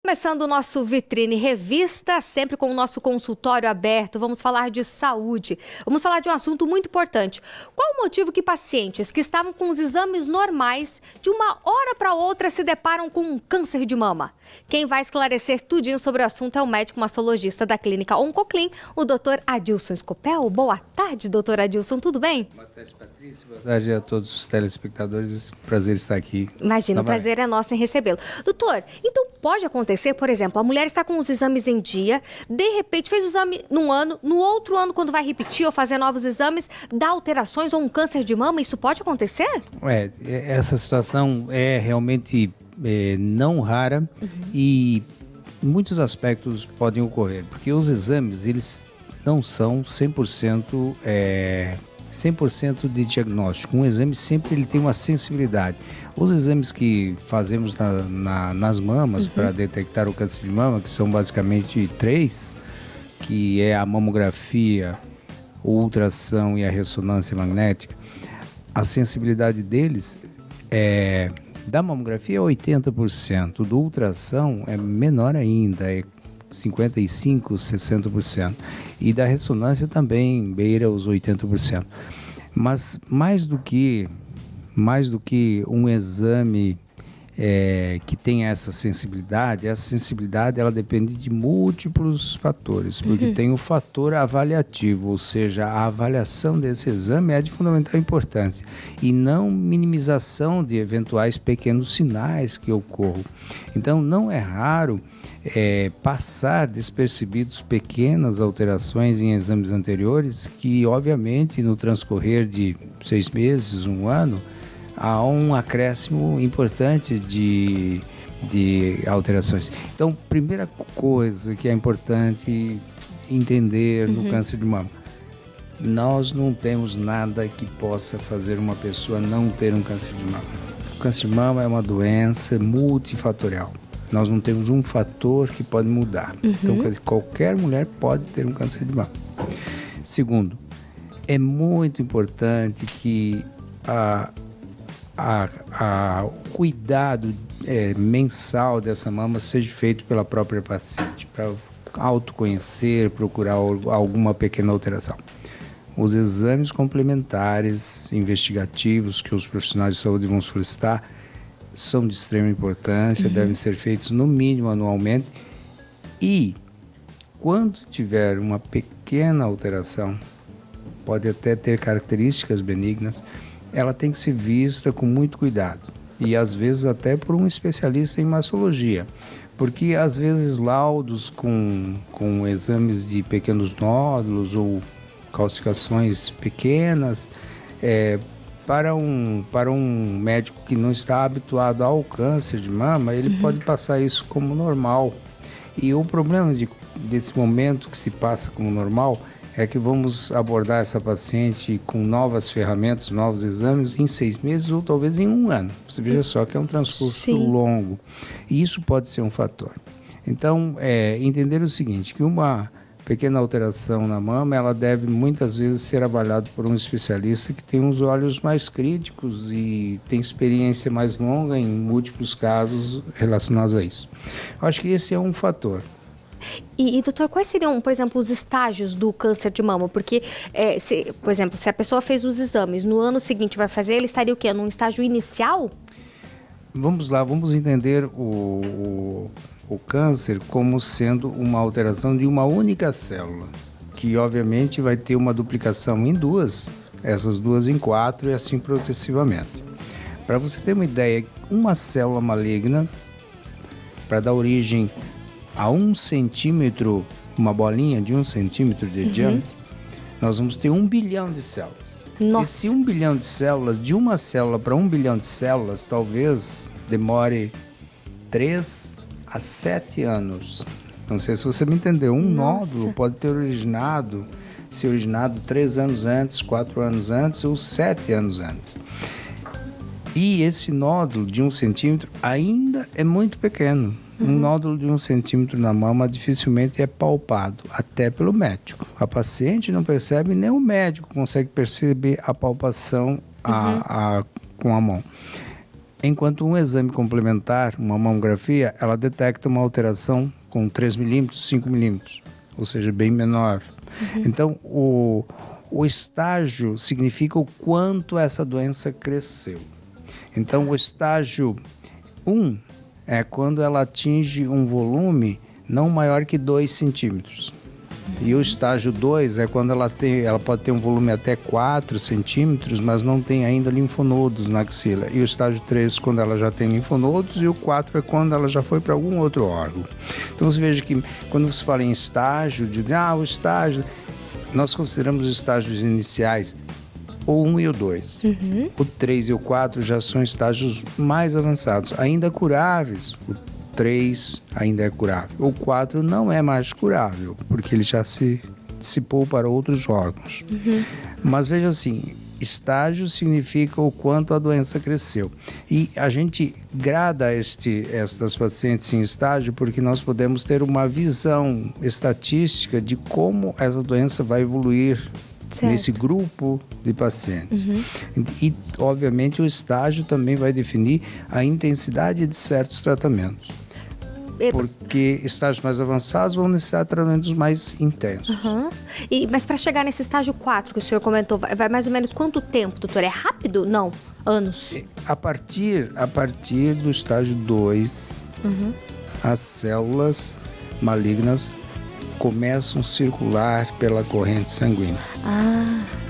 Começando o nosso Vitrine Revista, sempre com o nosso consultório aberto, vamos falar de saúde. Vamos falar de um assunto muito importante. Qual o motivo que pacientes que estavam com os exames normais, de uma hora para outra se deparam com um câncer de mama? Quem vai esclarecer tudinho sobre o assunto é o médico mastologista da clínica Oncoclin, o Dr. Adilson Scopel. Boa tarde, doutor Adilson, tudo bem? Boa tarde, Patrícia. Boa tarde a todos os telespectadores. Prazer estar aqui. Imagina, o prazer é nosso em recebê-lo. Doutor, então pode acontecer, por exemplo, a mulher está com os exames em dia, de repente fez o exame num ano, no outro ano, quando vai repetir ou fazer novos exames, dá alterações ou um câncer de mama? Isso pode acontecer? Essa situação é realmente não rara e muitos aspectos podem ocorrer, porque os exames, eles não são 100% de diagnóstico. Um exame sempre ele tem uma sensibilidade. Os exames que fazemos nas mamas para detectar o câncer de mama, que são basicamente 3, que é a mamografia, o ultrassom e a ressonância magnética, a sensibilidade deles da mamografia é 80%, do ultrassom é menor ainda, é 55%, 60%, e da ressonância também beira os 80%. Mas mais do que um exame que tenha essa sensibilidade ela depende de múltiplos fatores, porque tem o fator avaliativo, ou seja, a avaliação desse exame é de fundamental importância, e não minimização de eventuais pequenos sinais que ocorram. Então, não é raro passar despercebidos pequenas alterações em exames anteriores que, obviamente, no transcorrer de 6 meses, 1 ano, há um acréscimo importante de alterações. Então, primeira coisa que é importante entender no câncer de mama: nós não temos nada que possa fazer uma pessoa não ter um câncer de mama. O câncer de mama é uma doença multifatorial. Nós não temos um fator que pode mudar. Então, quer dizer, qualquer mulher pode ter um câncer de mama. Segundo, é muito importante que o cuidado mensal dessa mama seja feito pela própria paciente, para autoconhecer, procurar alguma pequena alteração. Os exames complementares, investigativos, que os profissionais de saúde vão solicitar, são de extrema importância, devem ser feitos no mínimo anualmente, e quando tiver uma pequena alteração, pode até ter características benignas, ela tem que ser vista com muito cuidado, e às vezes até por um especialista em mastologia, porque às vezes laudos com exames de pequenos nódulos ou calcificações pequenas, para um médico que não está habituado ao câncer de mama, ele pode passar isso como normal. E o problema desse momento que se passa como normal é que vamos abordar essa paciente com novas ferramentas, novos exames em 6 meses ou talvez em 1 ano. Você veja só que é um transcurso longo. E isso pode ser um fator. Então, entender o seguinte, que uma pequena alteração na mama, ela deve muitas vezes ser avaliada por um especialista que tem os olhos mais críticos e tem experiência mais longa em múltiplos casos relacionados a isso. Eu acho que esse é um fator. E doutor, quais seriam, por exemplo, os estágios do câncer de mama? Porque, por exemplo, se a pessoa fez os exames, no ano seguinte vai fazer, ele estaria o quê? Num estágio inicial? Vamos lá, vamos entender o câncer como sendo uma alteração de uma única célula, que obviamente vai ter uma duplicação em 2, essas 2 em 4 e assim progressivamente. Para você ter uma ideia, uma célula maligna, para dar origem a 1 centímetro, uma bolinha de 1 centímetro de diâmetro, nós vamos ter 1 bilhão de células. Nossa. Esse 1 bilhão de células, de uma célula para 1 bilhão de células, talvez demore 3 a 7 anos. Não sei se você me entendeu. Um nódulo pode ter se originado 3 anos antes, 4 anos antes ou 7 anos antes. E esse nódulo de 1 centímetro ainda é muito pequeno. Um nódulo de 1 centímetro na mama dificilmente é palpado, até pelo médico. A paciente não percebe, nem o médico consegue perceber a palpação com a mão. Enquanto um exame complementar, uma mamografia, ela detecta uma alteração com 3 milímetros, 5 milímetros, ou seja, bem menor. Então, o estágio significa o quanto essa doença cresceu. Então, o estágio 1 é quando ela atinge um volume não maior que 2 centímetros. E o estágio 2 é quando ela pode ter um volume até 4 centímetros, mas não tem ainda linfonodos na axila. E o estágio 3 quando ela já tem linfonodos, e o 4 é quando ela já foi para algum outro órgão. Então você veja que quando você fala em estágio, o estágio, nós consideramos os estágios iniciais, o 1 e o 2. O 3 e o 4 já são estágios mais avançados, ainda curáveis. O 3 ainda é curável. O 4 não é mais curável, porque ele já se dissipou para outros órgãos. Mas veja assim, estágio significa o quanto a doença cresceu. E a gente grada estas pacientes em estágio porque nós podemos ter uma visão estatística de como essa doença vai evoluir nesse grupo de pacientes. E, obviamente, o estágio também vai definir a intensidade de certos tratamentos. Porque estágios mais avançados vão necessitar de tratamentos mais intensos. Mas para chegar nesse estágio 4 que o senhor comentou, vai mais ou menos quanto tempo, doutor? É rápido? Não, anos. A partir do estágio 2, as células malignas começam a circular pela corrente sanguínea.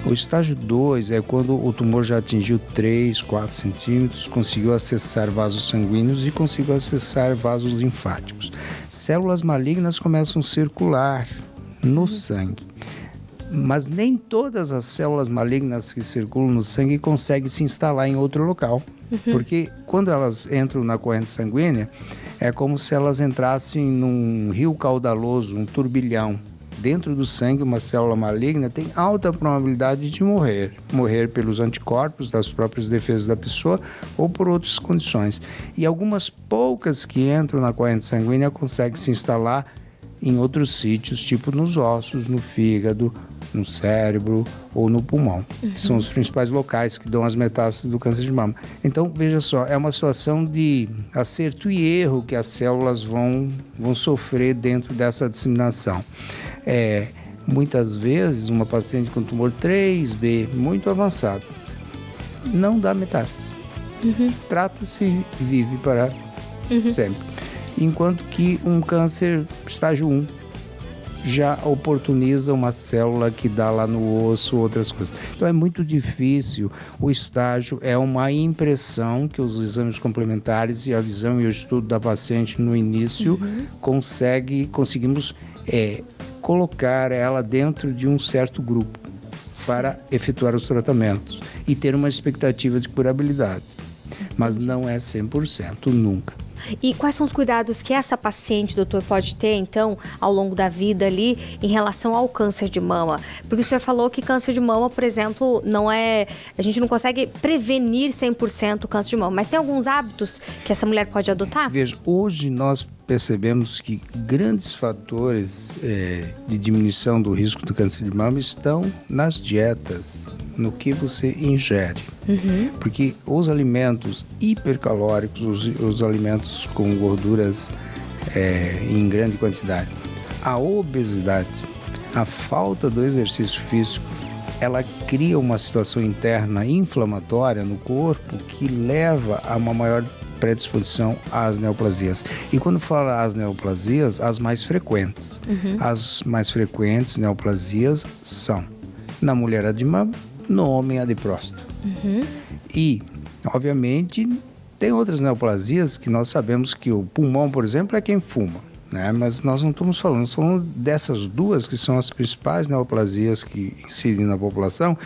O estágio 2 é quando o tumor já atingiu 3, 4 centímetros, conseguiu acessar vasos sanguíneos e conseguiu acessar vasos linfáticos. Células malignas começam a circular no sangue. Mas nem todas as células malignas que circulam no sangue conseguem se instalar em outro local. Porque quando elas entram na corrente sanguínea, é como se elas entrassem num rio caudaloso, um turbilhão. Dentro do sangue, uma célula maligna tem alta probabilidade de morrer. Morrer pelos anticorpos das próprias defesas da pessoa ou por outras condições. E algumas poucas que entram na corrente sanguínea conseguem se instalar em outros sítios, tipo nos ossos, no fígado, no cérebro ou no pulmão. Que são os principais locais que dão as metástases do câncer de mama. Então, veja só, é uma situação de acerto e erro que as células vão sofrer dentro dessa disseminação. Muitas vezes, uma paciente com tumor 3B, muito avançado, não dá metástase. Trata-se e vive para sempre. Enquanto que um câncer estágio 1 já oportuniza uma célula que dá lá no osso, outras coisas. Então é muito difícil. O estágio é uma impressão que os exames complementares e a visão e o estudo da paciente no início conseguimos colocar ela dentro de um certo grupo para efetuar os tratamentos e ter uma expectativa de curabilidade. Mas não é 100%, nunca. E quais são os cuidados que essa paciente, doutor, pode ter, então, ao longo da vida ali, em relação ao câncer de mama? Porque o senhor falou que câncer de mama, por exemplo, a gente não consegue prevenir 100% o câncer de mama, mas tem alguns hábitos que essa mulher pode adotar? Veja, hoje nós percebemos que grandes fatores de diminuição do risco do câncer de mama estão nas dietas, no que você ingere. Porque os alimentos hipercalóricos, os alimentos com gorduras em grande quantidade, a obesidade, a falta do exercício físico, ela cria uma situação interna inflamatória no corpo que leva a uma maior predisposição às neoplasias. E quando fala as neoplasias, as mais frequentes. As mais frequentes neoplasias são na mulher a de mama, no homem a de próstata. E, obviamente, tem outras neoplasias que nós sabemos que o pulmão, por exemplo, é quem fuma, né? Mas nós não estamos falando dessas duas que são as principais neoplasias que incidem na população.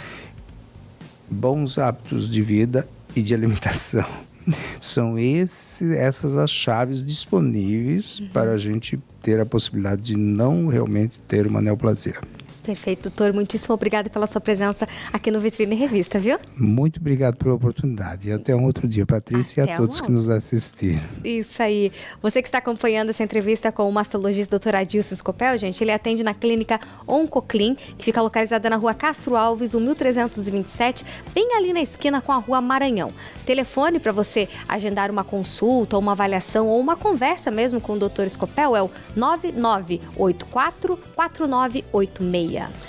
Bons hábitos de vida e de alimentação. São essas as chaves disponíveis para a gente ter a possibilidade de não realmente ter uma neoplasia. Perfeito, doutor. Muitíssimo obrigada pela sua presença aqui no Vitrine Revista, viu? Muito obrigado pela oportunidade. E até um outro dia, Patrícia, e a todos que nos assistiram. Isso aí. Você que está acompanhando essa entrevista com o mastologista Dr. Adilson Scopel, gente, ele atende na clínica Oncoclin, que fica localizada na rua Castro Alves, 1327, bem ali na esquina com a rua Maranhão. Telefone para você agendar uma consulta, ou uma avaliação, ou uma conversa mesmo com o Dr. Scopel é o 9984-4986.